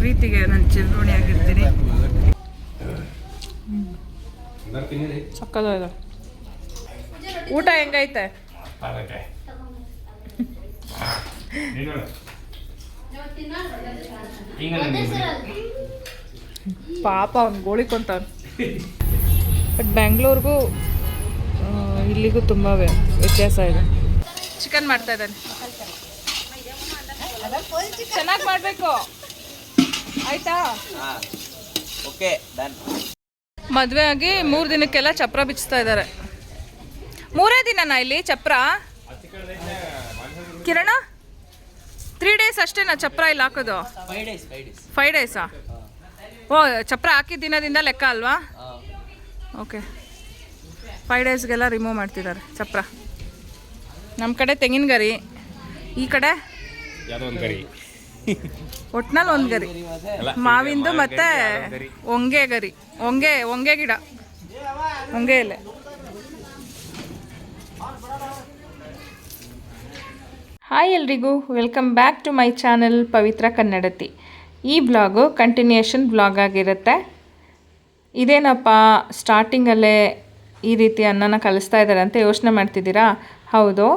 ಪ್ರೀತಿಗೆ ನಾನು ಚಿರಋಣಿಯಾಗಿರ್ತೀನಿ. ಸಕ್ಕದ ಊಟ ಹೆಂಗೈತೆ? ಪಾಪ ಅವ್ನು ಗೋಳಿಕೊಂತಾನೆ. ಬಟ್ ಬ್ಯಾಂಗ್ಳೂರ್ಗೂ ಇಲ್ಲಿಗೂ ತುಂಬ ವ್ಯತ್ಯಾಸ ಇದೆ. ಚಿಕನ್ ಮಾಡ್ತಾ ಇದ್ದಾನೆ, ಚೆನ್ನಾಗಿ ಮಾಡಬೇಕು ಆಯ್ತಾ? Okay done. ಮದುವೆ ಆಗಿ 3 ದಿನಕ್ಕೆಲ್ಲ ಚಪ್ರ ಬಿಚ್ಚಿಸ್ತಾ ಇದ್ದಾರೆ. 3 ದಿನನಾ ಇಲ್ಲಿ ಚಪ್ರ? ಕಿರಣ 3 ಡೇಸ್ ಅಷ್ಟೇನಾ ಚಪ್ರ ಇಲ್ಲಿ ಹಾಕೋದು? 5 ಡೇಸಾ? ಓ, ಚಪ್ರ ಹಾಕಿದ ದಿನದಿಂದ ಲೆಕ್ಕ ಅಲ್ವಾ? ಓಕೆ, 5 ಡೇಸ್ಗೆಲ್ಲ ರಿಮೂವ್ ಮಾಡ್ತಿದ್ದಾರೆ ಚಪ್ರ. ನಮ್ಮ ಕಡೆ ತೆಂಗಿನ ಗರಿ, ಈ ಕಡೆ ಒಟ್ನಲ್ಲಿ ಒಂದು ಗರಿ, ಮಾವಿಂದು ಮತ್ತೆ ಹೊಂಗೆ ಗರಿ, ಹೊಂಗೆ ಗಿಡ, ಹೊಂಗೆ ಎಲೆ. ಹಾಯ್ ಎಲ್ರಿಗೂ, welcome back to my channel Pavitra Kannadati. ಈ ಬ್ಲಾಗು ಕಂಟಿನ್ಯೂಯೇಷನ್ ಬ್ಲಾಗ್ ಆಗಿರುತ್ತೆ. ಇದೇನಪ್ಪ ಸ್ಟಾರ್ಟಿಂಗಲ್ಲೇ ಈ ರೀತಿ ಅನ್ನನ ಕಲಿಸ್ತಾ ಇದ್ದಾರೆ ಅಂತ ಯೋಚನೆ ಮಾಡ್ತಿದ್ದೀರಾ? ಹೌದು,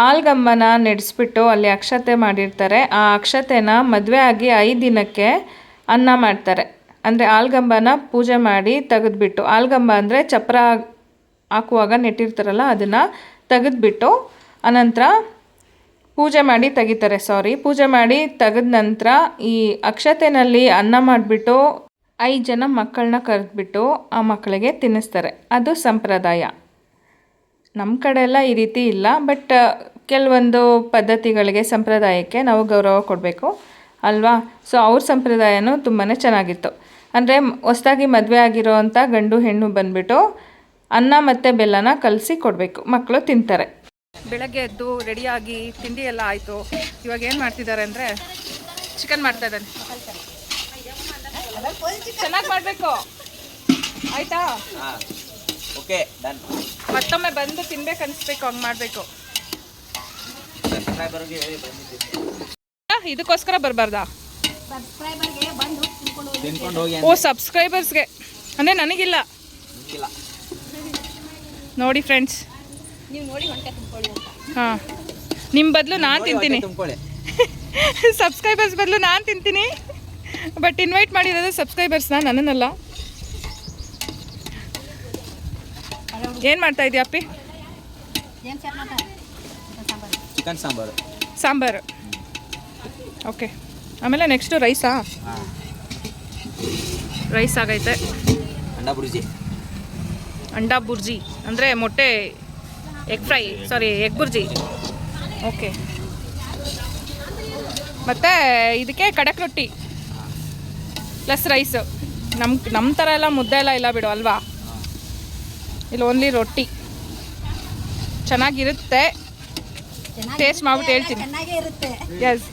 ಆಲ್ಗಮ್ಮನ ನೆಡೆಸ್ಬಿಟ್ಟು ಅಲ್ಲಿ ಅಕ್ಷತೆ ಮಾಡಿರ್ತಾರೆ. ಆ ಅಕ್ಷತೆನ ಮದುವೆ ಆಗಿ 5 ದಿನಕ್ಕೆ ಅನ್ನ ಮಾಡ್ತಾರೆ. ಅಂದರೆ ಆಲ್ಗಂಬನ ಪೂಜೆ ಮಾಡಿ ತೆಗೆದ್ಬಿಟ್ಟು, ಆಲ್ಗಂಬ ಅಂದರೆ ಚಪ್ರ ಹಾಕುವಾಗ ನೆಟ್ಟಿರ್ತಾರಲ್ಲ ಅದನ್ನು ತೆಗೆದ್ಬಿಟ್ಟು ಅನಂತರ ಪೂಜೆ ಮಾಡಿ ತೆಗಿತಾರೆ. ಪೂಜೆ ಮಾಡಿ ತೆಗೆದ ನಂತರ ಈ ಅಕ್ಷತೆನಲ್ಲಿ ಅನ್ನ ಮಾಡಿಬಿಟ್ಟು 5 ಜನ ಮಕ್ಕಳನ್ನ ಕರೆದ್ಬಿಟ್ಟು ಆ ಮಕ್ಕಳಿಗೆ ತಿನ್ನಿಸ್ತಾರೆ. ಅದು ಸಂಪ್ರದಾಯ. ನಮ್ಮ ಕಡೆ ಎಲ್ಲ ಈ ರೀತಿ ಇಲ್ಲ, ಬಟ್ ಕೆಲವೊಂದು ಪದ್ಧತಿಗಳಿಗೆ, ಸಂಪ್ರದಾಯಕ್ಕೆ ನಾವು ಗೌರವ ಕೊಡಬೇಕು ಅಲ್ವಾ? ಸೊ ಅವ್ರ ಸಂಪ್ರದಾಯನೂ ತುಂಬಾ ಚೆನ್ನಾಗಿತ್ತು. ಅಂದರೆ ಹೊಸದಾಗಿ ಮದುವೆ ಆಗಿರೋ ಅಂಥ ಗಂಡು ಹೆಣ್ಣು ಬಂದುಬಿಟ್ಟು ಅನ್ನ ಮತ್ತು ಬೆಲ್ಲನ ಕಲಸಿ ಕೊಡಬೇಕು, ಮಕ್ಕಳು ತಿಂತಾರೆ. ಬೆಳಗ್ಗೆ ಎದ್ದು ರೆಡಿಯಾಗಿ ತಿಂಡಿ ಎಲ್ಲ ಆಯಿತು. ಇವಾಗ ಏನು ಮಾಡ್ತಿದ್ದಾರೆ ಅಂದರೆ ಚಿಕನ್ ಮಾಡ್ತಾ ಇದ್ದಾನೆ. ಚೆನ್ನಾಗಿ ಮಾಡಬೇಕು ಆಯಿತಾ? Okay done. ಮತ್ತೊಮ್ಮೆ ಬಂದು ತಿನ್ಬೇಕು ಅನಿಸ್ಬೇಕು, ಹಂಗೆ ಮಾಡಬೇಕು. ಇದಕ್ಕೋಸ್ಕರ ಬರಬಾರ್ದಾ? ಓ, ಸಬ್ಸ್ಕ್ರೈಬರ್ಸ್ಗೆ ಅಂದರೆ ನನಗಿಲ್ಲ. ನೋಡಿ ಫ್ರೆಂಡ್ಸ್, ಹಾಂ, ನಿಮ್ಮ ಬದಲು ನಾನು ತಿಂತೀನಿ. ಸಬ್ಸ್ಕ್ರೈಬರ್ಸ್ ಬದಲು ನಾನು ತಿಂತೀನಿ. ಬಟ್ ಇನ್ವೈಟ್ ಮಾಡಿರೋದು ಸಬ್ಸ್ಕ್ರೈಬರ್ಸ್ನ, ನನ್ನನ್ನಲ್ಲ. ಏನು ಮಾಡ್ತಾ ಇದೀಯ ಅಪ್ಪಿ? ಚಿಕನ್ ಸಾಂಬಾರು. ಓಕೆ, ಆಮೇಲೆ ನೆಕ್ಸ್ಟು ರೈಸಾ? ರೈಸ್ ಆಗೈತೆ. ಅಂಡಾ ಬುರ್ಜಿ ಅಂದರೆ ಮೊಟ್ಟೆ, ಎಗ್ ಬುರ್ಜಿ. ಓಕೆ, ಮತ್ತು ಇದಕ್ಕೆ ಕಡಕ್ ರೊಟ್ಟಿ ಪ್ಲಸ್ ರೈಸು. ನಮ್ಮ ಥರ ಎಲ್ಲ ಮುದ್ದೆ ಇಲ್ಲ ಬಿಡು ಅಲ್ವಾ? ಇಲ್ಲಿ ಓನ್ಲಿ ರೊಟ್ಟಿ. ಚೆನ್ನಾಗಿರುತ್ತೆ, ಟೇಸ್ಟ್ ಮಾಡ್ಬಿಟ್ಟು ಹೇಳ್ತೀನಿ. ಎಸ್,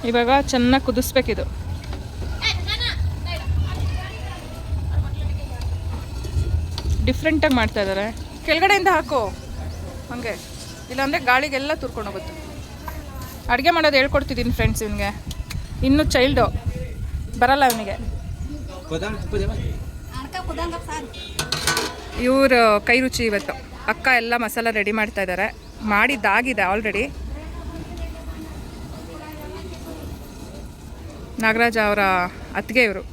ಇವಾಗ ಚೆನ್ನಾಗಿ ಕುದಿಸ್ಬೇಕಿದು. ಡಿಫ್ರೆಂಟಾಗಿ ಮಾಡ್ತಾ ಇದ್ದಾರೆ. ಕೆಳಗಡೆಯಿಂದ ಹಾಕು ಹಾಗೆ, ಇಲ್ಲಾಂದರೆ ಗಾಳಿಗೆಲ್ಲ ತುರ್ಕೊಂಡು ಹೋಗುತ್ತೆ. ಅಡುಗೆ ಮಾಡೋದು ಹೇಳ್ಕೊಡ್ತಿದ್ದೀನಿ ಫ್ರೆಂಡ್ಸ್. ಇವನಿಗೆ ಇನ್ನೂ ಚೈಲ್ಡು, ಬರಲ್ಲ ಇವನಿಗೆ. ಇವರು ಕೈ ರುಚಿ ಇವತ್ತು. ಅಕ್ಕ ಎಲ್ಲ ಮಸಾಲ ರೆಡಿ ಮಾಡ್ತಾ ಇದ್ದಾರೆ. ಮಾಡಿದ್ದಾಗಿದೆ ಆಲ್ರೆಡಿ. ನಾಗರಾಜ ಅವರ ಅತ್ತಿಗೆ ಇವರು,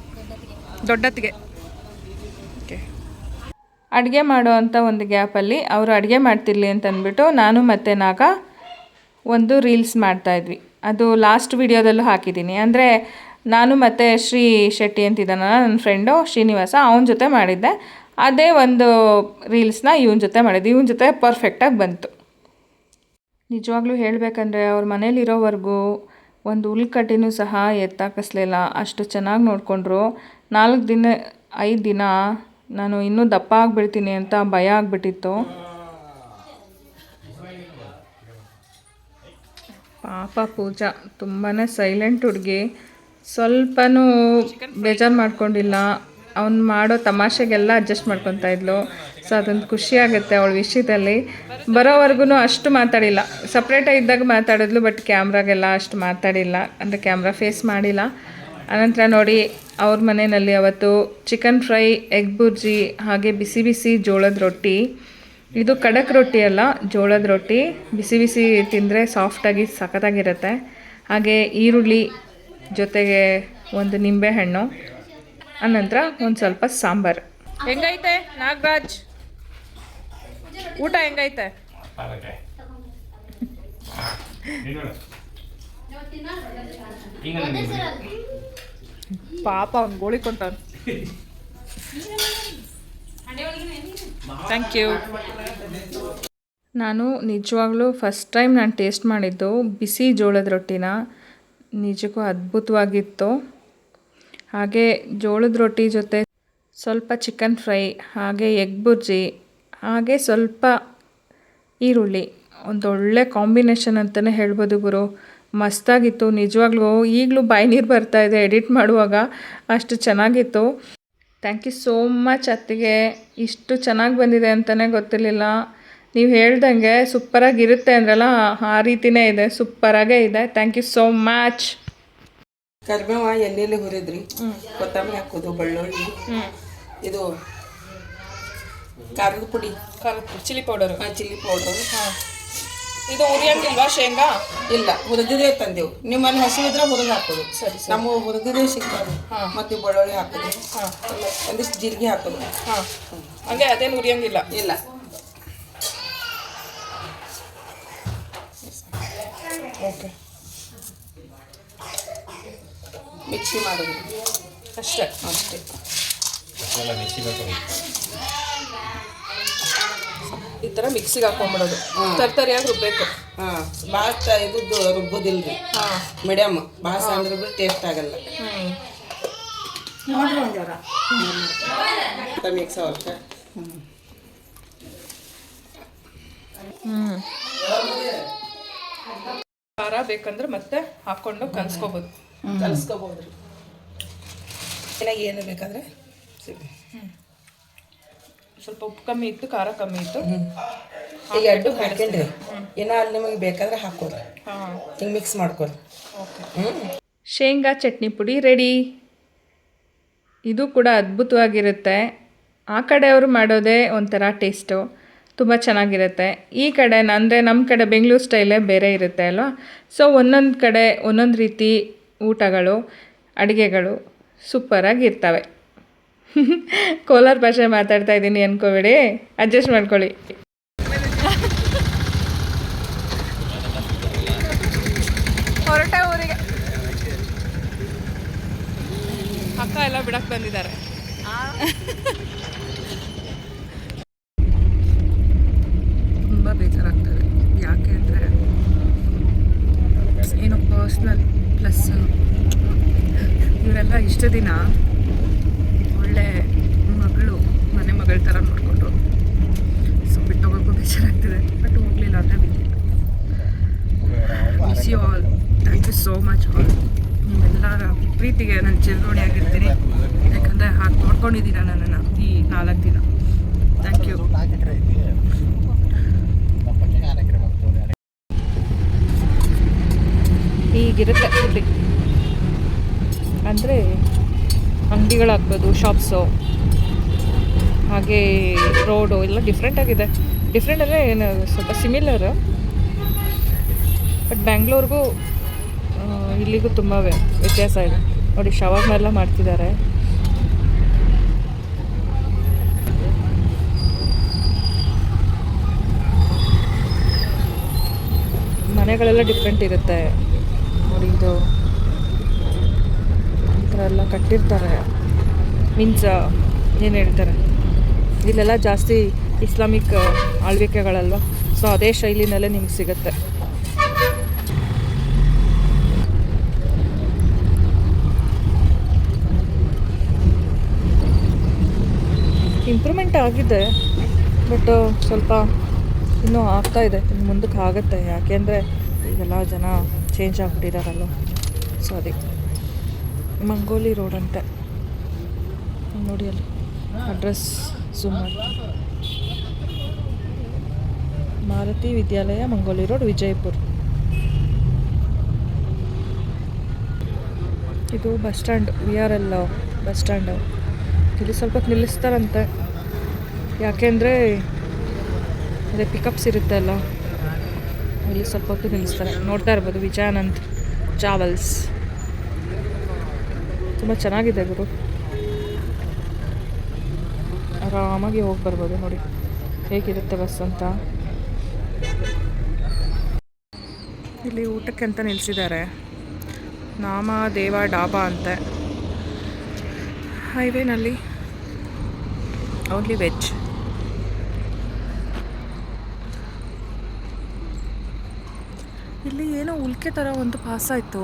ದೊಡ್ಡತ್ತಿಗೆ. ಓಕೆ, ಅಡುಗೆ ಮಾಡೋ ಅಂಥ ಒಂದು ಗ್ಯಾಪಲ್ಲಿ ಅವರು ಅಡುಗೆ ಮಾಡ್ತಿರ್ಲಿ ಅಂತಂದ್ಬಿಟ್ಟು ನಾನು ಮತ್ತು ನಾಗ ಒಂದು ರೀಲ್ಸ್ ಮಾಡ್ತಾಯಿದ್ವಿ. ಅದು ಲಾಸ್ಟ್ ವಿಡಿಯೋದಲ್ಲೂ ಹಾಕಿದ್ದೀನಿ. ಅಂದರೆ ನಾನು ಮತ್ತು ಶ್ರೀ ಶೆಟ್ಟಿ ಅಂತಿದ್ದಾನ ನನ್ನ ಫ್ರೆಂಡು ಶ್ರೀನಿವಾಸ, ಅವನ ಜೊತೆ ಮಾಡಿದ್ದೆ. ಅದೇ ಒಂದು ರೀಲ್ಸ್ನ ಇವನ ಜೊತೆ ಮಾಡಿದ್ದೆ. ಇವನ ಜೊತೆ ಪರ್ಫೆಕ್ಟಾಗಿ ಬಂತು. ನಿಜವಾಗ್ಲೂ ಹೇಳಬೇಕಂದ್ರೆ ಅವ್ರ ಮನೇಲಿರೋವರೆಗೂ ಒಂದು ಹುಲ್ಕಟ್ಟಿನೂ ಸಹ ಎತ್ತಾಕಿಸ್ಲಿಲ್ಲ. ಅಷ್ಟು ಚೆನ್ನಾಗಿ ನೋಡಿಕೊಂಡ್ರು. 5 ದಿನ ನಾನು ಇನ್ನೂ ದಪ್ಪ ಆಗಿಬಿಡ್ತೀನಿ ಅಂತ ಭಯ ಆಗಿಬಿಟ್ಟಿತ್ತು. ಪಾಪ ಪೂಜಾ ತುಂಬಾ ಸೈಲೆಂಟ್ ಹುಡುಗಿ. ಸ್ವಲ್ಪನೂ ಬೇಜಾರು ಮಾಡ್ಕೊಂಡಿಲ್ಲ. ಅವ್ನು ಮಾಡೋ ತಮಾಷೆಗೆಲ್ಲ ಅಡ್ಜಸ್ಟ್ ಮಾಡ್ಕೊತಾ ಇದ್ಲು. ಸೊ ಅದೊಂದು ಖುಷಿ ಆಗುತ್ತೆ ಅವಳ ವಿಷಯದಲ್ಲಿ. ಬರೋವರೆಗೂ ಅಷ್ಟು ಮಾತಾಡಿಲ್ಲ, ಸಪ್ರೇಟಾಗಿ ಇದ್ದಾಗ ಮಾತಾಡಿದ್ಲು, ಬಟ್ ಕ್ಯಾಮ್ರಾಗೆಲ್ಲ ಅಷ್ಟು ಮಾತಾಡಿಲ್ಲ, ಅಂದರೆ ಕ್ಯಾಮ್ರಾ ಫೇಸ್ ಮಾಡಿಲ್ಲ. ಆನಂತರ ನೋಡಿ ಅವ್ರ ಮನೆಯಲ್ಲಿ ಅವತ್ತು ಚಿಕನ್ ಫ್ರೈ, ಎಗ್ ಬುರ್ಜಿ, ಹಾಗೆ ಬಿಸಿ ಬಿಸಿ ಜೋಳದ ರೊಟ್ಟಿ. ಇದು ಖಡಕ್ ರೊಟ್ಟಿ ಅಲ್ಲ, ಜೋಳದ ರೊಟ್ಟಿ. ಬಿಸಿ ಬಿಸಿ ತಿಂದರೆ ಸಾಫ್ಟಾಗಿ ಸಖತ್ತಾಗಿರುತ್ತೆ. ಹಾಗೆ ಈರುಳ್ಳಿ ಜೊತೆಗೆ ಒಂದು ನಿಂಬೆಹಣ್ಣು, ಆನಂತರ ಒಂದು ಸ್ವಲ್ಪ ಸಾಂಬಾರು. ಹೆಂಗೈತೆ ನಾಗರಾಜ್ ಊಟ? ಹೆಂಗೈತೆ? ಪಾಪ ಅವ್ನು ಗೋಳಿ ಕೊಂತಾನ. Thank you. ನಾನು ನಿಜವಾಗ್ಲೂ ಫಸ್ಟ್ ಟೈಮ್ ನಾನು ಟೇಸ್ಟ್ ಮಾಡಿದ್ದು ಬಿಸಿ ಜೋಳದ ರೊಟ್ಟಿನ. ನಿಜಕ್ಕೂ ಅದ್ಭುತವಾಗಿತ್ತು. ಹಾಗೆ ಜೋಳದ ರೊಟ್ಟಿ ಜೊತೆ ಸ್ವಲ್ಪ ಚಿಕನ್ ಫ್ರೈ, ಹಾಗೆ ಎಗ್ ಬುರ್ಜಿ, ಹಾಗೆ ಸ್ವಲ್ಪ ಈರುಳ್ಳಿ, ಒಂದೊಳ್ಳೆ ಕಾಂಬಿನೇಷನ್ ಅಂತಲೇ ಹೇಳ್ಬೋದು ಗುರು. ಮಸ್ತಾಗಿತ್ತು ನಿಜವಾಗ್ಲೂ. ಈಗಲೂ ಬಾಯಿ ನೀರು ಬರ್ತಾಯಿದೆ ಎಡಿಟ್ ಮಾಡುವಾಗ, ಅಷ್ಟು ಚೆನ್ನಾಗಿತ್ತು. ಥ್ಯಾಂಕ್ ಯು ಸೋ ಮಚ್ ಅತ್ತಿಗೆ. ಇಷ್ಟು ಚೆನ್ನಾಗಿ ಬಂದಿದೆ ಅಂತಲೇ ಗೊತ್ತಿರಲಿಲ್ಲ. ನೀವು ಹೇಳ್ದಂಗೆ ಸೂಪರಾಗಿರುತ್ತೆ ಅಂದ್ರಲ್ಲ, ಆ ರೀತಿಯೇ ಇದೆ, ಸೂಪರಾಗೇ ಇದೆ. Thank you so much. ಕರಿಬೇವ ಎಣ್ಣೆಲಿ ಹುರಿದ್ರಿ, ಕೊತ್ತಂಬರಿ ಹಾಕೋದು, ಬೆಳ್ಳುಳ್ಳಿ, ಇದು ಖಾರದ ಪುಡಿ, ಚಿಲ್ಲಿ ಪೌಡರು, ಚಿಲ್ಲಿ ಪೌಡರ್. ಇದು ಉರಿಯಂಗಿಲ್ವಾ ಶೇಂಗಾ? ಇಲ್ಲ, ಹುರಿದಿದೆ ತಂದೆವು. ನಿಮ್ಮಲ್ಲಿ ಹಸಿವಿದ್ರೆ ಹುರಿದು ಹಾಕೋದು. ಸರಿ, ನಮ್ಮ ಹುರಿದಿದೆ ಸಿಗ್ತದೆ. ಮತ್ತೆ ಬೆಳ್ಳುಳ್ಳಿ ಹಾಕೋದು, ಒಂದಿಷ್ಟು ಜೀರಿಗೆ ಹಾಕೋದು. ಹಂಗೆ ಅದೇನು ಉರಿಯಂಗಿಲ್ಲ? ಇಲ್ಲ. ಓಕೆ, ಮಿಕ್ಸಿ ಮಾಡೋದು ಅಷ್ಟೇ. ಅಷ್ಟೇ. ಈ ಥರ ಮಿಕ್ಸಿಗೆ ಹಾಕೊಂಡ್ಬಿಡೋದು, ತರ್ತರಿಯಾಗಿ ರುಬ್ಬೇಕು. ಭಾಳ ಇದ್ದು ರುಬ್ಬೋದಿಲ್ರಿ, ಮೀಡಿಯಮ್. ಭಾಳ ಸಣ್ಣ ರುಬ್ಬಿ ಟೇಸ್ಟ್ ಆಗಲ್ಲ. ಮಿಕ್ಸ್ ಅವಕ್ಕೆ ಖಾರ ಬೇಕಂದ್ರೆ ಮತ್ತೆ ಹಾಕ್ಕೊಂಡು ಕಲಿಸ್ಕೋಬೋದು. ಕಲಿಸ್ಕೋಬೋದ್ರಿ. ಏನು ಬೇಕಾದ್ರೆ ಸ್ವಲ್ಪ ಉಪ್ಪು ಕಮ್ಮಿ ಇತ್ತು, ಖಾರ ಕಮ್ಮಿ ಇತ್ತು. ಈಗ ಎರಡು ಹಾಕೊಂಡ್ರಿ, ಏನೋ ಅಲ್ಲಿ ನಿಮಗೆ ಬೇಕಾದ್ರೆ ಹಾಕೋರಿ. ಹಿಂಗೆ ಮಿಕ್ಸ್ ಮಾಡ್ಕೊರಿ. ಶೇಂಗಾ ಚಟ್ನಿ ಪುಡಿ ರೆಡಿ. ಇದು ಕೂಡ ಅದ್ಭುತವಾಗಿರುತ್ತೆ. ಆ ಕಡೆಯವರು ಮಾಡೋದೇ ಒಂಥರ ಟೇಸ್ಟು, ತುಂಬ ಚೆನ್ನಾಗಿರುತ್ತೆ. ಈ ಕಡೆ ಅಂದರೆ ನಮ್ಮ ಕಡೆ ಬೆಂಗಳೂರು ಸ್ಟೈಲೇ ಬೇರೆ ಇರುತ್ತೆ ಅಲ್ವಾ. ಸೊ ಒಂದೊಂದು ಕಡೆ ಒಂದೊಂದು ರೀತಿ ಊಟಗಳು, ಅಡುಗೆಗಳು ಸೂಪರಾಗಿರ್ತವೆ. ಕೋಲಾರ ಭಾಷೆ ಮಾತಾಡ್ತಾ ಇದ್ದೀನಿ ಅನ್ಕೋಬೇಡಿ, ಅಡ್ಜಸ್ಟ್ ಮಾಡ್ಕೊಳ್ಳಿ. ಹೊರಟ ಊರಿಗೆ ಅಕ್ಕ ಎಲ್ಲ ಬಿಡಕ್ಕೆ ಬಂದಿದ್ದಾರೆ. ತುಂಬ ಬೇಜಾರಾಗ್ತದೆ. ಯಾಕೆ ಅಂದರೆ ಏನೋ ಪರ್ಸ್ನಲ್ ಪ್ಲಸ್ ಇವರೆಲ್ಲ ಇಷ್ಟು ದಿನ ಒಳ್ಳೆ ಮಗಳು, ಮನೆ ಮಗಳ ಥರ ನೋಡಿಕೊಂಡ್ರು. ಸೊ ಬಿಟ್ಟು ಹೋಗೋಕ್ಕೂ ಬೇಜಾರಾಗ್ತಿದೆ, ಬಟ್ ಹೋಗಲಿಲ್ಲ ಅಂದರೆ ಬಿಟ್ಟಿಲ್ಲ. Miss you all. Thank you so much all. ನಿಮ್ಮೆಲ್ಲರ ಪ್ರೀತಿಗೆ ನಾನು ಚಿರಋಣಿ ಆಗಿರ್ತೀನಿ. ಯಾಕಂದರೆ ಹಾಗೆ ನೋಡ್ಕೊಂಡಿದ್ದೀರ ನನ್ನನ್ನು ಈ 4 ದಿನ. Thank you. ಹೀಗಿರುತ್ತೆ ಇಲ್ಲಿ, ಅಂದರೆ ಅಂಗಡಿಗಳಾಗ್ಬೋದು, ಶಾಪ್ಸು, ಹಾಗೆ ರೋಡು ಎಲ್ಲ ಡಿಫ್ರೆಂಟಾಗಿದೆ. ಡಿಫ್ರೆಂಟ್ ಅಂದರೆ ಏನು ಸ್ವಲ್ಪ ಸಿಮಿಲರು, ಬಟ್ ಬ್ಯಾಂಗ್ಳೂರಿಗೂ ಇಲ್ಲಿಗೂ ತುಂಬ ವ್ಯತ್ಯಾಸ ಇದೆ. ನೋಡಿ ಶವರ್ಮ ಎಲ್ಲ ಮಾಡ್ತಿದ್ದಾರೆ. ಮನೆಗಳೆಲ್ಲ ಡಿಫ್ರೆಂಟ್ ಇರುತ್ತೆ ನೋಡಿ. ಇದು ಈ ಥರ ಎಲ್ಲ ಕಟ್ಟಿರ್ತಾರೆ. ಮೀನ್ಸ್ ಏನು ಹೇಳ್ತಾರೆ, ಇಲ್ಲೆಲ್ಲ ಜಾಸ್ತಿ ಇಸ್ಲಾಮಿಕ್ ಆಳ್ವಿಕೆಗಳಲ್ವ. ಸೊ ಅದೇ ಶೈಲಿನಲ್ಲೇ ನಿಮ್ಗೆ ಸಿಗುತ್ತೆ. ಇಂಪ್ರೂವ್ಮೆಂಟ್ ಆಗಿದೆ, ಬಟ್ ಸ್ವಲ್ಪ ಇನ್ನೂ ಆಗ್ತಾಯಿದೆ. ಇನ್ನು ಮುಂದಕ್ಕೆ ಆಗುತ್ತೆ. ಯಾಕೆಂದರೆ ಈಗೆಲ್ಲ ಜನ ಚೇಂಜ್ ಆಗಿಬಿಟ್ಟಿದ್ದಾರಲ್ಲ. ಸೊ ಅದಕ್ಕೆ ಮಂಗೋಲಿ ರೋಡ್ ಅಂತೆ ನೋಡಿ, ಅಲ್ಲಿ ಅಡ್ರೆಸ್ ಝೂಮ್ ಮಾಡಿ. ಮಾರುತಿ ವಿದ್ಯಾಲಯ, ಮಂಗೋಲಿ ರೋಡ್, ವಿಜಯಪುರ. ಇದು bus stand, VRL bus stand. ಇಲ್ಲಿ ಸ್ವಲ್ಪ ನಿಲ್ಲಿಸ್ತಾರಂತೆ, ಯಾಕೆಂದರೆ ಅದೇ ಪಿಕಪ್ಸ್ ಇರುತ್ತೆ ಅಲ್ಲ, ಇಲ್ಲಿ ಸ್ವಲ್ಪ ಹೊತ್ತು ನಿಲ್ಲಿಸ್ತಾರೆ. ನೋಡ್ತಾ ಇರ್ಬೋದು ವಿಜಯಾನಂದ್ ಟ್ರಾವೆಲ್ಸ್. ತುಂಬ ಚೆನ್ನಾಗಿದೆ ಗುರು, ಆರಾಮಾಗಿ ಹೋಗಿ ಬರ್ಬೋದು. ನೋಡಿ ಹೇಗಿರುತ್ತೆ ಬಸ್ ಅಂತ. ಇಲ್ಲಿ ಊಟಕ್ಕೆ ಅಂತ ನಿಲ್ಲಿಸಿದ್ದಾರೆ, ನಾಮದೇವ ಡಾಬಾ ಅಂತೆ. ಹೈವೇನಲ್ಲಿ ಓನ್ಲಿ ವೆಜ್. ಇಲ್ಲಿ ಏನೋ ಉಲ್ಕೆ ಥರ ಒಂದು ಪಾಸ್ ಆಯಿತು.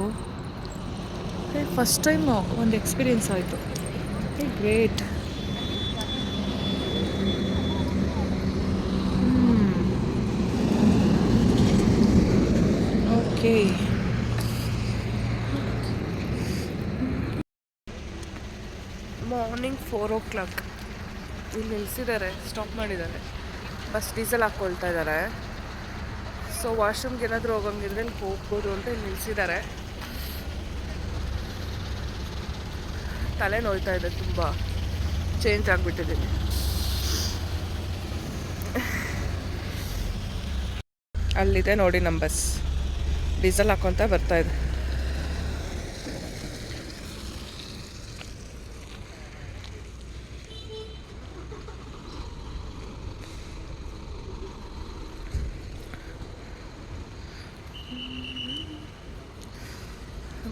ಫಸ್ಟ್ ಟೈಮ್ ಒಂದು ಎಕ್ಸ್ಪೀರಿಯನ್ಸ್ ಆಯಿತು. ಗ್ರೇಟ್. ಓಕೆ, ಮಾರ್ನಿಂಗ್ 4 o'clock ಇಲ್ಲಿ ನಿಲ್ಲಿಸಿದ್ದಾರೆ, ಸ್ಟಾಪ್ ಮಾಡಿದ್ದಾರೆ. ಬಸ್ ಡೀಸೆಲ್ ಹಾಕ್ಕೊಳ್ತಾ ಇದ್ದಾರೆ. ಸೊ ವಾಶ್ರೂಮ್ಗೆ ಏನಾದರೂ ಹೋಗಂಗಿದ್ರೆ ಇಲ್ಲಿ ಹೋಗ್ಬೋದು ಅಂತ ಇಲ್ಲಿ ನಿಲ್ಲಿಸಿದ್ದಾರೆ. ತಲೆ ನೋಯ್ತಾ ಇದೆ, ತುಂಬ ಚೇಂಜ್ ಆಗಿಬಿಟ್ಟಿದ್ದೀನಿ. ಅಲ್ಲಿದೆ ನೋಡಿ ನಮ್ಮ ಬಸ್, ಡೀಸೆಲ್ ಹಾಕ್ಕೊತ ಬರ್ತಾಯಿದೆ.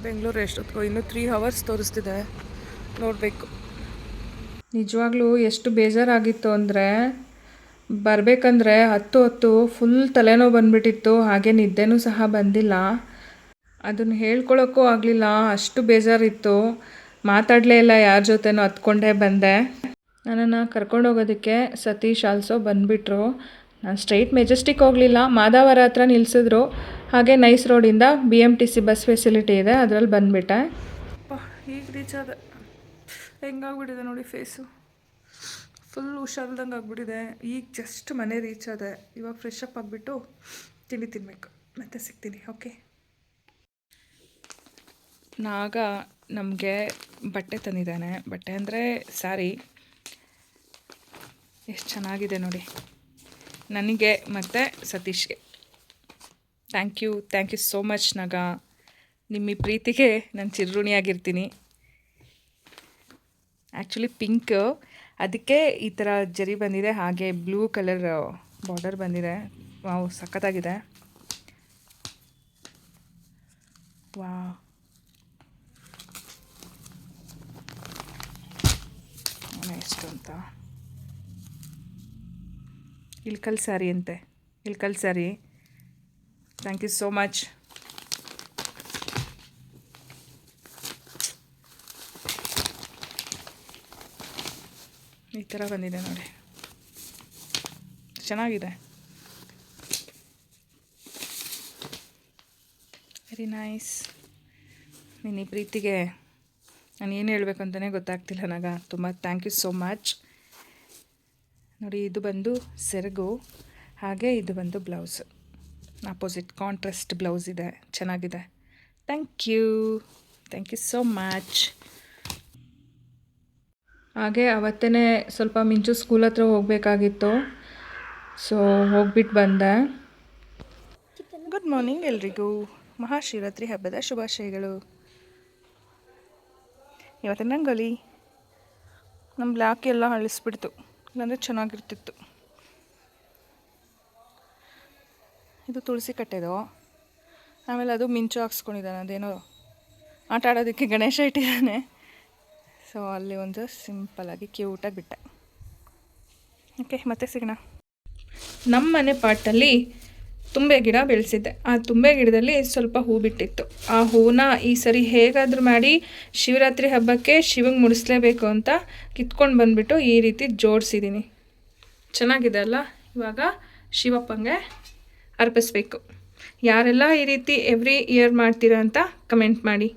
ಬೆಂಗಳೂರು ಎಷ್ಟೊತ್ತಿಗೂ ಇನ್ನೂ 3 hours ತೋರಿಸ್ತಿದೆ, ನೋಡಬೇಕು. ನಿಜವಾಗ್ಲೂ ಎಷ್ಟು ಬೇಜಾರಾಗಿತ್ತು ಅಂದರೆ, ಬರಬೇಕಂದ್ರೆ ಹತ್ತು ಫುಲ್ ತಲೆನೋವು ಬಂದುಬಿಟ್ಟಿತ್ತು. ಹಾಗೆ ನಿದ್ದೆನೂ ಸಹ ಬಂದಿಲ್ಲ. ಅದನ್ನು ಹೇಳ್ಕೊಳ್ಳೋಕ್ಕೂ ಆಗಲಿಲ್ಲ, ಅಷ್ಟು ಬೇಜಾರಿತ್ತು. ಮಾತಾಡಲೇ ಇಲ್ಲ, ಯಾರ ಜೊತೆನೂ ಹತ್ಕೊಂಡೇ ಬಂದೆ. ನನ್ನನ್ನು ಕರ್ಕೊಂಡೋಗೋದಕ್ಕೆ ಸತೀಶ್ ಆಲ್ಸೋ ಬಂದುಬಿಟ್ರು. ನಾನು ಸ್ಟ್ರೈಟ್ ಮೆಜೆಸ್ಟಿಕ್ ಹೋಗಲಿಲ್ಲ, ಮಾದಾವರ ಹತ್ರ ನಿಲ್ಲಿಸಿದ್ರು. ಹಾಗೆ ನೈಸ್ ರೋಡಿಂದ BMTC ಬಸ್ ಫೆಸಿಲಿಟಿ ಇದೆ, ಅದರಲ್ಲಿ ಬಂದುಬಿಟ್ಟೆ. ಈಗ ರೀಚ್ ಆದೆ. ಹೆಂಗಾಗ್ಬಿಟ್ಟಿದೆ ನೋಡಿ ಫೇಸು, ಫುಲ್ ಹುಷಾರಿಲ್ದಂಗೆ ಆಗ್ಬಿಟ್ಟಿದೆ. ಈಗ ಜಸ್ಟ್ ಮನೆ ರೀಚ್ ಆದೆ. ಇವಾಗ ಫ್ರೆಶ್ ಅಪ್ ಆಗಿಬಿಟ್ಟು ತಿಂಡಿ ತಿನ್ನಬೇಕು, ಮತ್ತೆ ಸಿಗ್ತೀನಿ. ಓಕೆ. ನಾಗ ನಮಗೆ ಬಟ್ಟೆ ತಂದಿದ್ದಾನೆ. ಬಟ್ಟೆ ಅಂದರೆ ಸ್ಯಾರಿ. ಎಷ್ಟು ಚೆನ್ನಾಗಿದೆ ನೋಡಿ, ನನಗೆ ಮತ್ತು ಸತೀಶ್ಗೆ. ಥ್ಯಾಂಕ್ ಯು ಸೋ ಮಚ್ ನಾಗ. ನಿಮ್ಮ ಈ ಪ್ರೀತಿಗೆ ನಾನು ಚಿರಋಣಿಯಾಗಿರ್ತೀನಿ. ಆ್ಯಕ್ಚುಲಿ ಪಿಂಕ್, ಅದಕ್ಕೆ ಈ ಥರ ಜರಿ ಬಂದಿದೆ. ಹಾಗೆ ಬ್ಲೂ ಕಲರ್ ಬಾರ್ಡರ್ ಬಂದಿದೆ. ವಾವ್, ಸಖತ್ತಾಗಿದೆ. ವಾವ್, ಎಷ್ಟು ಅಂತ. ಇಳ್ಕಲ್ ಸ್ಯಾರಿ ಅಂತೆ, Ilkal sari. Thank you so much. ಈ ಥರ ಬಂದಿದೆ ನೋಡಿ, ಚೆನ್ನಾಗಿದೆ. Very nice. ನಿನ್ನ ಈ ಪ್ರೀತಿಗೆ ನಾನು ಏನು ಹೇಳಬೇಕು ಅಂತಲೇ ಗೊತ್ತಾಗ್ತಿಲ್ಲ ನನಗೆ. ತುಂಬ ಥ್ಯಾಂಕ್ ಯು ಸೋ ಮಚ್. ನೋಡಿ, ಇದು ಬಂದು ಸೆರಗು, ಹಾಗೆ ಇದು ಬಂದು ಬ್ಲೌಸ್. ಆಪೋಸಿಟ್ ಕಾಂಟ್ರಾಸ್ಟ್ ಬ್ಲೌಸ್ ಇದೆ, ಚೆನ್ನಾಗಿದೆ. Thank you so much. ಹಾಗೆ ಅವತ್ತೇ ಸ್ವಲ್ಪ ಮಿಂಚು ಸ್ಕೂಲ್ ಹತ್ರ ಹೋಗಬೇಕಾಗಿತ್ತು, ಸೊ ಹೋಗ್ಬಿಟ್ಟು ಬಂದೆ. ಗುಡ್ ಮಾರ್ನಿಂಗ್ ಎಲ್ರಿಗೂ. ಮಹಾಶಿವರಾತ್ರಿ ಹಬ್ಬದ ಶುಭಾಶಯಗಳು. ಇವತ್ತಿನ ರಂಗೋಲಿ ನಮ್ಮ ಬ್ಲ್ಯಾಕ್ ಎಲ್ಲ ಅಳಿಸ್ಬಿಡ್ತು, ಇಲ್ಲಾಂದರೆ ಚೆನ್ನಾಗಿರ್ತಿತ್ತು. ಇದು ತುಳಸಿ ಕಟ್ಟೆದು. ಆಮೇಲೆ ಅದು ಮಿಂಚು ಹಾಕ್ಸ್ಕೊಂಡಿದ್ದಾನೆ, ಅದೇನೋ ಆಟ ಆಡೋದಕ್ಕೆ ಗಣೇಶ ಇಟ್ಟಿದ್ದಾನೆ. ಸೊ ಅಲ್ಲಿ ಒಂದು ಸಿಂಪಲ್ಲಾಗಿ ಕ್ಯೂಟಾಗಿ ಬಿಟ್ಟೆ. ಓಕೆ, ಮತ್ತೆ ಸಿಗೋಣ. ನಮ್ಮ ಮನೆ ಪಾಟಲ್ಲಿ ತುಂಬೆ ಗಿಡ ಬೆಳೆಸಿದ್ದೆ. ಆ ತುಂಬೆ ಗಿಡದಲ್ಲಿ ಸ್ವಲ್ಪ ಹೂ ಬಿಟ್ಟಿತ್ತು. ಆ ಹೂನ ಈ ಸರಿ ಹೇಗಾದರೂ ಮಾಡಿ ಶಿವರಾತ್ರಿ ಹಬ್ಬಕ್ಕೆ ಶಿವಂಗೆ ಮುಡಿಸ್ಲೇಬೇಕು ಅಂತ ಕಿತ್ಕೊಂಡು ಬಂದುಬಿಟ್ಟು ಈ ರೀತಿ ಜೋಡಿಸಿದ್ದೀನಿ. ಚೆನ್ನಾಗಿದೆ ಅಲ್ಲ? ಇವಾಗ ಶಿವಪ್ಪಂಗೆ ಅರ್ಪಿಸ್ಬೇಕು. ಯಾರೆಲ್ಲ ಈ ರೀತಿ ಎವ್ರಿ ಇಯರ್ ಮಾಡ್ತೀರಾ ಅಂತ ಕಮೆಂಟ್ ಮಾಡಿ.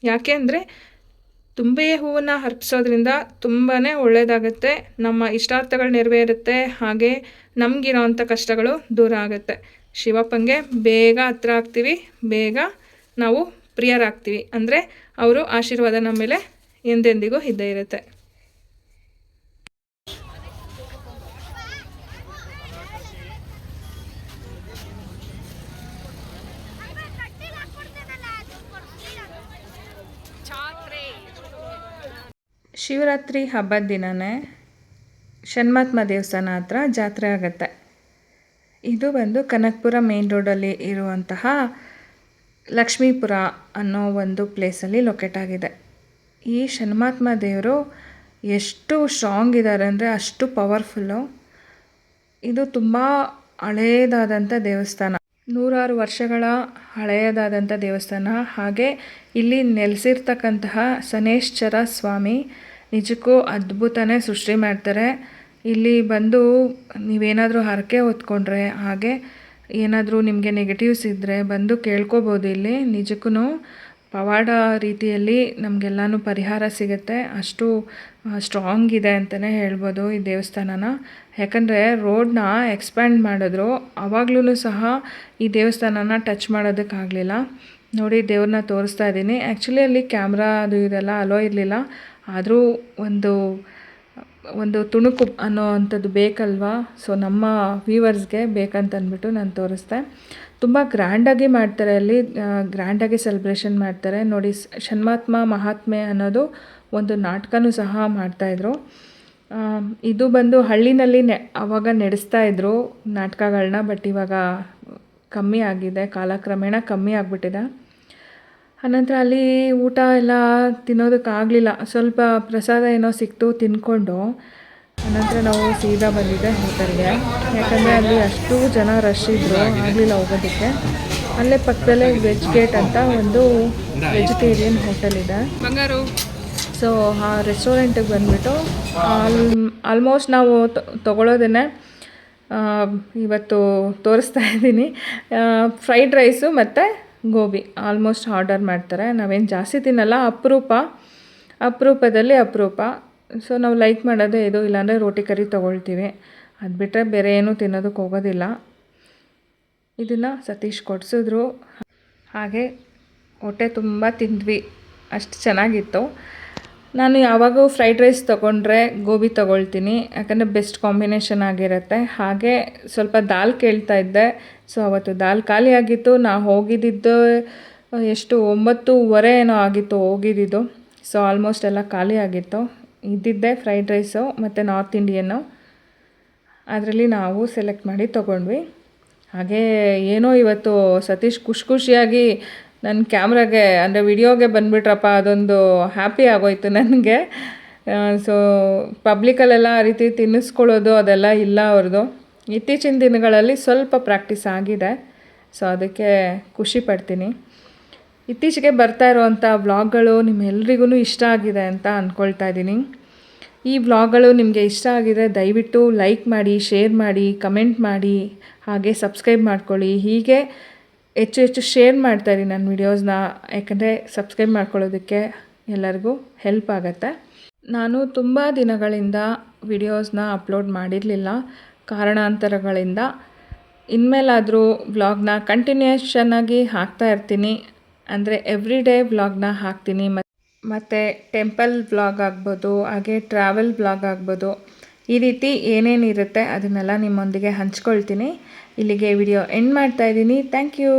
ಯಾಕೆ ಅಂದರೆ ತುಂಬೆ ಹೂವನ್ನು ಅರ್ಪಿಸೋದ್ರಿಂದ ತುಂಬಾ ಒಳ್ಳೆಯದಾಗುತ್ತೆ, ನಮ್ಮ ಇಷ್ಟಾರ್ಥಗಳು ನೆರವೇರುತ್ತೆ, ಹಾಗೆ ನಮಗಿರೋವಂಥ ಕಷ್ಟಗಳು ದೂರ ಆಗುತ್ತೆ. ಶಿವಪ್ಪಂಗೆ ಬೇಗ ಹತ್ರ ಆಗ್ತೀವಿ, ಬೇಗ ನಾವು ಪ್ರಿಯರಾಗ್ತೀವಿ. ಅಂದರೆ ಅವರು ಆಶೀರ್ವಾದ ನಮ್ಮ ಮೇಲೆ ಎಂದೆಂದಿಗೂ ಇದ್ದೇ ಇರುತ್ತೆ. ಶಿವರಾತ್ರಿ ಹಬ್ಬದ ದಿನವೇ ಷಣ್ಮಾತ್ಮ ದೇವಸ್ಥಾನ ಹತ್ರ ಜಾತ್ರೆ ಆಗುತ್ತೆ. ಇದು ಬಂದು ಕನಕಪುರ ಮೇನ್ ರೋಡಲ್ಲಿ ಇರುವಂತಹ ಲಕ್ಷ್ಮೀಪುರ ಅನ್ನೋ ಒಂದು ಪ್ಲೇಸಲ್ಲಿ ಲೊಕೇಟ್ ಆಗಿದೆ. ಈ ಷಣ್ಮಾತ್ಮ ದೇವರು ಎಷ್ಟು ಸ್ಟ್ರಾಂಗ್ ಇದ್ದಾರೆ ಅಂದರೆ ಅಷ್ಟು ಪವರ್ಫುಲ್ಲು. ಇದು ತುಂಬ ಹಳೆಯದಾದಂಥ ದೇವಸ್ಥಾನ, 100 ವರ್ಷಗಳ ಹಳೆಯದಾದಂಥ ದೇವಸ್ಥಾನ. ಹಾಗೆ ಇಲ್ಲಿ ನೆಲೆಸಿರ್ತಕ್ಕಂತಹ ಶನೇಶ್ವರ ಸ್ವಾಮಿ ನಿಜಕ್ಕೂ ಅದ್ಭುತನೇ ಸೃಷ್ಟಿ ಮಾಡ್ತಾರೆ. ಇಲ್ಲಿ ಬಂದು ನೀವೇನಾದರೂ ಹರಕೆ ಹೊತ್ಕೊಂಡ್ರೆ, ಹಾಗೆ ಏನಾದರೂ ನಿಮಗೆ ನೆಗೆಟಿವ್ಸ್ ಇದ್ದರೆ ಬಂದು ಕೇಳ್ಕೊಬೋದು. ಇಲ್ಲಿ ನಿಜಕ್ಕೂ ಪವಾಡ ರೀತಿಯಲ್ಲಿ ನಮಗೆಲ್ಲನೂ ಪರಿಹಾರ ಸಿಗುತ್ತೆ. ಅಷ್ಟು ಸ್ಟ್ರಾಂಗ್ ಇದೆ ಅಂತಲೇ ಹೇಳ್ಬೋದು ಈ ದೇವಸ್ಥಾನನ. ಯಾಕಂದರೆ ರೋಡನ್ನ ಎಕ್ಸ್ಪ್ಯಾಂಡ್ ಮಾಡಿದ್ರು, ಆವಾಗ್ಲೂ ಸಹ ಈ ದೇವಸ್ಥಾನನ ಟಚ್ ಮಾಡೋದಕ್ಕಾಗಲಿಲ್ಲ. ನೋಡಿ, ದೇವ್ರನ್ನ ತೋರಿಸ್ತಾ ಇದ್ದೀನಿ. ಆ್ಯಕ್ಚುಲಿ ಅಲ್ಲಿ ಕ್ಯಾಮ್ರಾ ಅದು ಇದೆಲ್ಲ ಅಲೋ ಇರಲಿಲ್ಲ, ಆದರೂ ಒಂದು ತುಣುಕು ಅನ್ನೋ ಅಂಥದ್ದು ಬೇಕಲ್ವಾ. ಸೊ ನಮ್ಮ ವ್ಯೂವರ್ಸ್ಗೆ ಬೇಕಂತ ಅಂದ್ಬಿಟ್ಟು ನಾನು ತೋರಿಸ್ದೆ. ತುಂಬ ಗ್ರ್ಯಾಂಡಾಗಿ ಮಾಡ್ತಾರೆ ಅಲ್ಲಿ, ಗ್ರ್ಯಾಂಡಾಗಿ ಸೆಲೆಬ್ರೇಷನ್ ಮಾಡ್ತಾರೆ. ನೋಡಿ, ಷಣ್ಮಾತ್ಮ ಮಹಾತ್ಮೆ ಅನ್ನೋದು ಒಂದು ನಾಟಕನೂ ಸಹ ಮಾಡ್ತಾಯಿದ್ರು. ಇದು ಬಂದು ಹಳ್ಳಿನಲ್ಲಿ ಆವಾಗ ನಡೆಸ್ತಾಯಿದ್ರು ನಾಟಕಗಳನ್ನ. ಬಟ್ ಇವಾಗ ಕಮ್ಮಿ ಆಗಿದೆ, ಕಾಲಕ್ರಮೇಣ ಕಮ್ಮಿ ಆಗಿಬಿಟ್ಟಿದೆ. ಆನಂತರ ಅಲ್ಲಿ ಊಟ ಎಲ್ಲ ತಿನ್ನೋದಕ್ಕಾಗಲಿಲ್ಲ, ಸ್ವಲ್ಪ ಪ್ರಸಾದ ಏನೋ ಸಿಕ್ತು, ತಿಂದ್ಕೊಂಡು ಆನಂತರ ನಾವು ಸೀದಾ ಬಂದಿದ್ದೆ ಹೋಟೆಲ್ಗೆ. ಯಾಕಂದರೆ ಅಲ್ಲಿ ಅಷ್ಟು ಜನ ರಶ್ ಇದ್ದರು, ಆಗಲಿಲ್ಲ ಹೋಗೋದಕ್ಕೆ. ಅಲ್ಲೇ ಪಕ್ಕದಲ್ಲೇ ವೆಜ್ ಗೇಟ್ ಅಂತ ಒಂದು ವೆಜಿಟೇರಿಯನ್ ಹೋಟೆಲ್ ಇದೆ. ಸೊ ಆ ರೆಸ್ಟೋರೆಂಟಿಗೆ ಬಂದುಬಿಟ್ಟು ಆಲ್ಮೋಸ್ಟ್ ನಾವು ತೊಗೊಳೋದನ್ನೇ ಇವತ್ತು ತೋರಿಸ್ತಾ ಇದ್ದೀನಿ. ಫ್ರೈಡ್ ರೈಸು ಮತ್ತು ಗೋಬಿ ಆಲ್ಮೋಸ್ಟ್ ಆರ್ಡರ್ ಮಾಡ್ತಾರೆ. ನಾವೇನು ಜಾಸ್ತಿ ತಿನ್ನಲ್ಲ, ಅಪರೂಪದಲ್ಲಿ ಅಪರೂಪ. ಸೊ ನಾವು ಲೈಕ್ ಮಾಡೋದೇ ಇದು, ಇಲ್ಲಾಂದರೆ ರೋಟಿ ಕರಿ ತೊಗೊಳ್ತೀವಿ. ಅದು ಬಿಟ್ಟರೆ ಬೇರೆ ಏನೂ ತಿನ್ನೋದಕ್ಕೆ ಹೋಗೋದಿಲ್ಲ. ಇದನ್ನು ಸತೀಶ್ ಕೊಡಿಸಿದ್ರು, ಹಾಗೆ ಹೊಟ್ಟೆ ತುಂಬ ತಿಂದ್ವಿ, ಅಷ್ಟು ಚೆನ್ನಾಗಿತ್ತು. ನಾನು ಯಾವಾಗೂ ಫ್ರೈಡ್ ರೈಸ್ ತೊಗೊಂಡ್ರೆ ಗೋಬಿ ತೊಗೊಳ್ತೀನಿ, ಯಾಕಂದರೆ ಬೆಸ್ಟ್ ಕಾಂಬಿನೇಷನ್ ಆಗಿರುತ್ತೆ. ಹಾಗೆ ಸ್ವಲ್ಪ ದಾಲ್ ಕೇಳ್ತಾ ಇದ್ದೆ. ಸೊ ಅವತ್ತು ದಾಲ್ ಖಾಲಿ ಆಗಿತ್ತು. ನಾವು ಹೋಗಿದ್ದಿದ್ದು ಎಷ್ಟು 9:15 ಏನೋ ಆಗಿತ್ತು ಹೋಗಿದ್ದಿದ್ದು. ಸೊ ಆಲ್ಮೋಸ್ಟ್ ಎಲ್ಲ ಖಾಲಿ ಆಗಿತ್ತು. ಇದ್ದಿದ್ದೆ ಫ್ರೈಡ್ ರೈಸು ಮತ್ತು ನಾರ್ತ್ ಇಂಡಿಯನ್ನು, ಅದರಲ್ಲಿ ನಾವು ಸೆಲೆಕ್ಟ್ ಮಾಡಿ ತೊಗೊಂಡ್ವಿ. ಹಾಗೆ ಏನೋ ಇವತ್ತು ಸತೀಶ್ ಖುಷಿಯಾಗಿ ನನ್ನ ಕ್ಯಾಮ್ರಾಗೆ ಅಂದರೆ ವಿಡಿಯೋಗೆ ಬಂದುಬಿಟ್ರಪ್ಪ, ಅದೊಂದು ಹ್ಯಾಪಿ ಆಗೋಯ್ತು ನನಗೆ. ಸೊ ಪಬ್ಲಿಕಲ್ಲೆಲ್ಲ ಆ ರೀತಿ ತಿನ್ನಿಸ್ಕೊಳ್ಳೋದು ಅದೆಲ್ಲ ಇಲ್ಲ ಅವ್ರದ್ದು. ಇತ್ತೀಚಿನ ದಿನಗಳಲ್ಲಿ ಸ್ವಲ್ಪ ಪ್ರಾಕ್ಟೀಸ್ ಆಗಿದೆ. ಸೊ ಅದಕ್ಕೆ ಖುಷಿ ಪಡ್ತೀನಿ. ಇತ್ತೀಚೆಗೆ ಬರ್ತಾ ಇರೋವಂಥ ವ್ಲಾಗ್ಗಳು ನಿಮ್ಮೆಲ್ರಿಗೂ ಇಷ್ಟ ಆಗಿದೆ ಅಂತ ಅಂದ್ಕೊಳ್ತಾ ಇದ್ದೀನಿ. ಈ ವ್ಲಾಗ್ಗಳು ನಿಮಗೆ ಇಷ್ಟ ಆಗಿದೆ ದಯವಿಟ್ಟು ಲೈಕ್ ಮಾಡಿ, ಶೇರ್ ಮಾಡಿ, ಕಮೆಂಟ್ ಮಾಡಿ, ಹಾಗೆ ಸಬ್ಸ್ಕ್ರೈಬ್ ಮಾಡ್ಕೊಳ್ಳಿ. ಹೀಗೆ ಹೆಚ್ಚು ಶೇರ್ ಮಾಡ್ತಾಯಿರಿ ನನ್ನ ವಿಡಿಯೋಸ್ನ, ಯಾಕಂದರೆ ಸಬ್ಸ್ಕ್ರೈಬ್ ಮಾಡ್ಕೊಳ್ಳೋದಕ್ಕೆ ಎಲ್ಲರಿಗೂ ಹೆಲ್ಪ್ ಆಗುತ್ತೆ. ನಾನು ತುಂಬ ದಿನಗಳಿಂದ ವಿಡಿಯೋಸ್ನ ಅಪ್ಲೋಡ್ ಮಾಡಿರಲಿಲ್ಲ ಕಾರಣಾಂತರಗಳಿಂದ. ಇನ್ಮೇಲಾದರೂ ವ್ಲಾಗ್ನ ಕಂಟಿನ್ಯೂಷನ್ನಾಗಿ ಹಾಕ್ತಾ ಇರ್ತೀನಿ. ಅಂದರೆ ಎವ್ರಿ ಡೇ ವ್ಲಾಗ್ನ ಹಾಕ್ತೀನಿ. ಮತ್ತು ಟೆಂಪಲ್ ವ್ಲಾಗ್ ಆಗ್ಬೋದು, ಹಾಗೆ ಟ್ರಾವೆಲ್ ವ್ಲಾಗ್ ಆಗ್ಬೋದು, ಈ ರೀತಿ ಏನೇನಿರುತ್ತೆ ಅದನ್ನೆಲ್ಲ ನಿಮ್ಮೊಂದಿಗೆ ಹಂಚ್ಕೊಳ್ತೀನಿ. ಇಲ್ಲಿಗೆ ವಿಡಿಯೋ ಎಂಡ್ ಮಾಡ್ತಾಯಿದ್ದೀನಿ. Thank you.